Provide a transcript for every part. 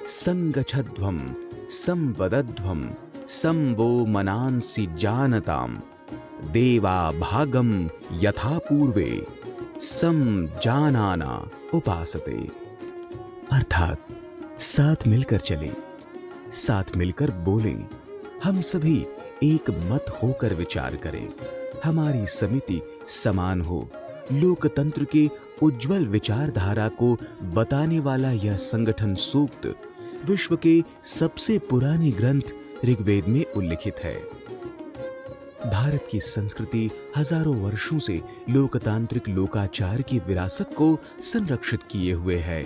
संगच्छध्वं संवदध्वं संवो मनांसि जानताम देवा भागम यथा पूर्वे समजानाना उपासते। अर्थात साथ मिलकर चले, साथ मिलकर बोले, हम सभी एक मत होकर विचार करें, हमारी समिति समान हो। लोकतंत्र के उज्जवल विचारधारा को बताने वाला यह संगठन सूक्त विश्व के सबसे पुराने ग्रंथ ऋग्वेद में उल्लिखित है। भारत की संस्कृति हजारों वर्षों से लोकतांत्रिक लोकाचार की विरासत को संरक्षित किए हुए है।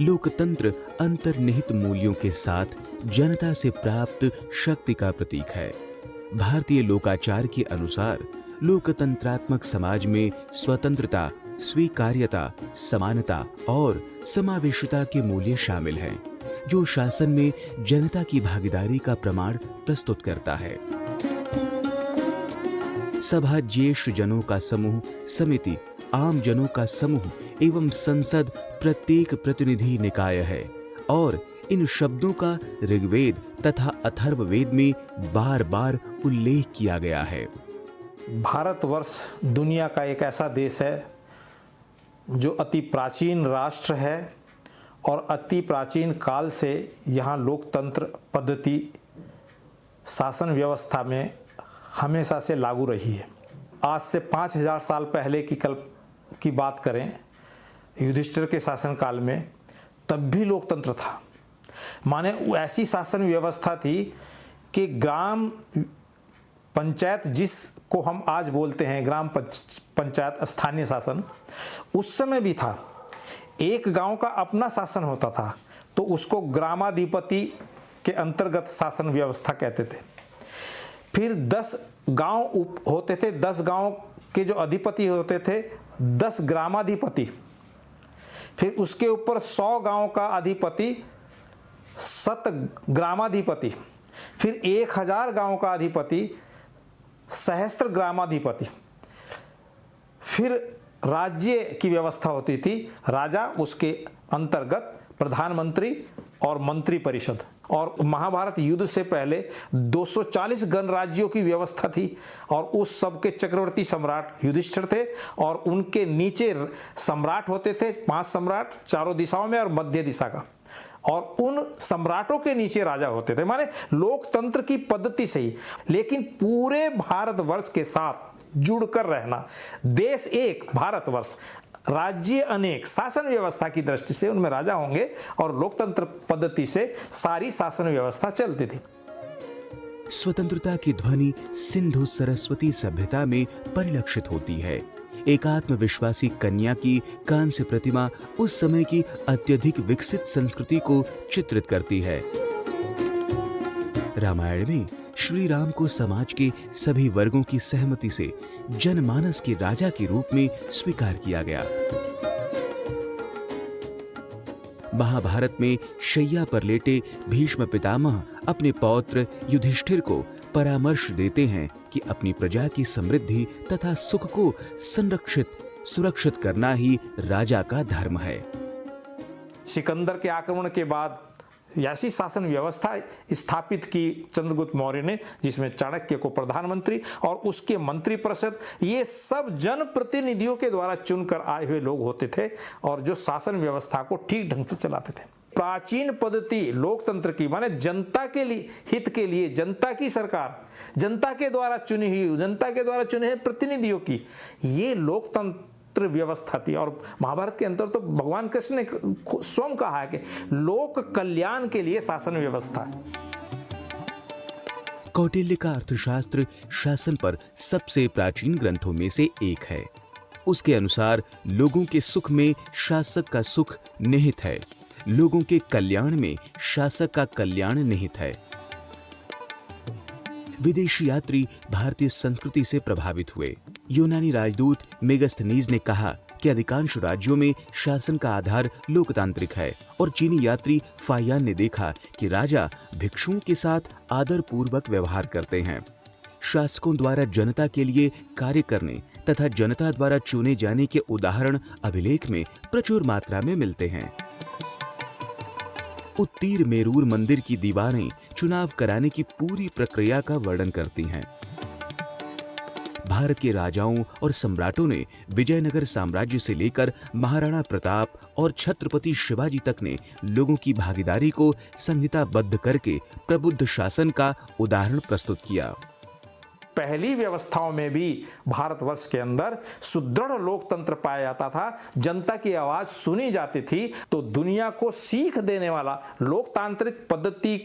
लोकतंत्र अंतर्निहित मूल्यों के साथ जनता से प्राप्त शक्ति का प्रतीक है। भारतीय लोकाचार के अनुसार लोकतंत्रात्मक समाज में स्वतंत्रता, स्वीकार्यता, समानता और समावेशिता के मूल्य शामिल हैं, जो शासन में जनता की भागीदारी का प्रमाण प्रस्तुत करता है। सभा ज्येष्ठ जनों का समूह, समिति आम जनों का समूह एवं संसद प्रत्येक प्रतिनिधि निकाय है और इन शब्दों का ऋग्वेद तथा अथर्ववेद में बार बार उल्लेख किया गया है। भारतवर्ष दुनिया का एक ऐसा देश है जो अति प्राचीन राष्ट्र है और अति प्राचीन काल से यहाँ लोकतंत्र पद्धति शासन व्यवस्था में हमेशा से लागू रही है। आज से 5000 साल पहले की बात करें, युधिष्ठिर के शासनकाल में, तब भी लोकतंत्र था। माने ऐसी शासन व्यवस्था थी कि ग्राम पंचायत, जिसको हम आज बोलते हैं ग्राम पंचायत स्थानीय शासन, उस समय भी था। एक गांव का अपना शासन होता था तो उसको ग्रामाधिपति के अंतर्गत शासन व्यवस्था कहते थे। फिर 10 गांव होते थे, 10 गांव के जो अधिपति होते थे 10 ग्रामाधिपति, फिर उसके ऊपर 100 गांव का अधिपति 7 ग्रामाधिपति, फिर 1000 गांव का अधिपति सहस्त्र ग्रामाधिपति, फिर राज्य की व्यवस्था होती थी, राजा, उसके अंतर्गत प्रधानमंत्री और मंत्री परिषद। और महाभारत युद्ध से पहले 240 गणराज्यों की व्यवस्था थी और उस सब के चक्रवर्ती सम्राट युधिष्ठिर थे और उनके नीचे सम्राट होते थे, 5 सम्राट चारों दिशाओं में और मध्य दिशा का, और उन सम्राटों के नीचे राजा होते थे। माने लोकतंत्र की पद्धति से ही, लेकिन पूरे भारतवर्ष के साथ जुड़कर रहना। देश एक, भारतवर्ष, राज्य अनेक, शासन व्यवस्था की दृष्टि से उनमें राजा होंगे और लोकतंत्र पद्धति से सारी शासन व्यवस्था चलती थी। स्वतंत्रता की ध्वनि सिंधु सरस्वती सभ्यता में परिलक्षित होती है। एक आत्मविश्वासी कन्या की कांस्य प्रतिमा उस समय की अत्यधिक विकसित संस्कृति को चित्रित करती है। रामायण में श्री राम को समाज के सभी वर्गों की सहमति से जनमानस के राजा के रूप में स्वीकार किया गया। महाभारत में शैया पर लेटे भीष्म पितामह अपने पौत्र युधिष्ठिर को परामर्श देते हैं कि अपनी प्रजा की समृद्धि तथा सुख को सुरक्षित करना ही राजा का धर्म है। सिकंदर के आक्रमण के बाद ऐसी शासन व्यवस्था स्थापित की चंद्रगुप्त मौर्य ने, जिसमें चाणक्य को प्रधानमंत्री और उसके मंत्री परिषद, ये सब जनप्रतिनिधियों के द्वारा चुनकर आए हुए लोग होते थे और जो शासन व्यवस्था को ठीक ढंग से चलाते थे। प्राचीन पद्धति लोकतंत्र की, माने जनता के लिए, हित के लिए जनता की सरकार, जनता के द्वारा चुनी हुई, जनता के द्वारा चुने हुए प्रतिनिधियों की, ये लोकतंत्र व्यवस्था थी। और महाभारत के अंतर तो भगवान कृष्ण ने स्वयं कहा है कि लोक कल्याण के लिए शासन व्यवस्था है। कौटिल्य का अर्थशास्त्र शासन पर सबसे प्राचीन ग्रंथों में से एक है। उसके अनुसार लोगों के सुख में शासक का सुख निहित है, लोगों के कल्याण में शासक का कल्याण निहित है। विदेशी यात्री भारतीय संस्कृति से प्रभावित हुए। यूनानी राजदूत मेगास्थनीज ने कहा कि अधिकांश राज्यों में शासन का आधार लोकतांत्रिक है, और चीनी यात्री फायान ने देखा कि राजा भिक्षुओं के साथ आदर पूर्वक व्यवहार करते हैं। शासकों द्वारा जनता के लिए कार्य करने तथा जनता द्वारा चुने जाने के उदाहरण अभिलेख में प्रचुर मात्रा में मिलते हैं। उत्तीर मेरूर मंदिर की दीवारें चुनाव कराने की पूरी प्रक्रिया का वर्णन करती हैं। भारत के राजाओं और सम्राटों ने विजयनगर साम्राज्य से लेकर महाराणा प्रताप और छत्रपति शिवाजी तक ने लोगों की भागीदारी को संहिताबद्ध करके प्रबुद्ध शासन का उदाहरण प्रस्तुत किया। पहली व्यवस्थाओं में भी भारतवर्ष के अंदर सुदृढ़ लोकतंत्र पाया जाता था, जनता की आवाज सुनी जाती थी। तो दुनिया को सीख देने वाला लोकतांत्रिक पद्धति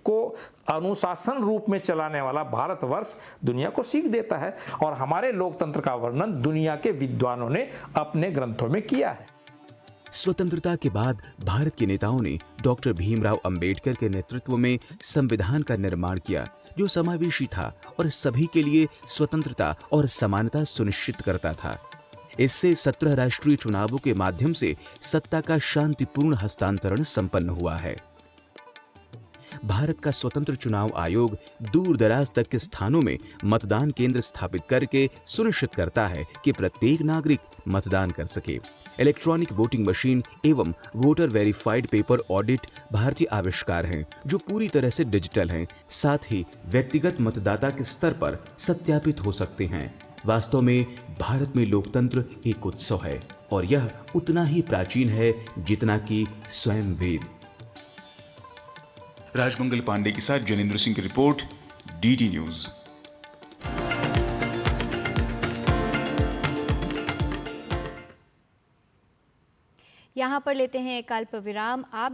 को अनुशासन रूप में चलाने वाला भारतवर्ष दुनिया को सीख देता है और हमारे लोकतंत्र का वर्णन दुनिया के विद्वानों ने अपने ग्रंथों में किया है। स्वतंत्रता के बाद भारत के नेताओं ने डॉक्टर भीमराव अंबेडकर के नेतृत्व में संविधान का निर्माण किया, जो समावेशी था और सभी के लिए स्वतंत्रता और समानता सुनिश्चित करता था। इससे 17 राष्ट्रीय चुनावों के माध्यम से सत्ता का शांतिपूर्ण हस्तांतरण संपन्न हुआ है। भारत का स्वतंत्र चुनाव आयोग दूर दराज तक के स्थानों में मतदान केंद्र स्थापित करके सुनिश्चित करता है कि प्रत्येक नागरिक मतदान कर सके। इलेक्ट्रॉनिक वोटिंग मशीन एवं वोटर वेरीफाइड पेपर ऑडिट भारतीय आविष्कार हैं, जो पूरी तरह से डिजिटल हैं, साथ ही व्यक्तिगत मतदाता के स्तर पर सत्यापित हो सकते हैं। वास्तव में भारत में लोकतंत्र एक उत्सव है और यह उतना ही प्राचीन है जितना कि स्वयं वेद। राजमंगल पांडे के साथ जनेंद्र सिंह की रिपोर्ट, डीडी न्यूज। यहाँ पर लेते हैं एक अल्प विराम। आप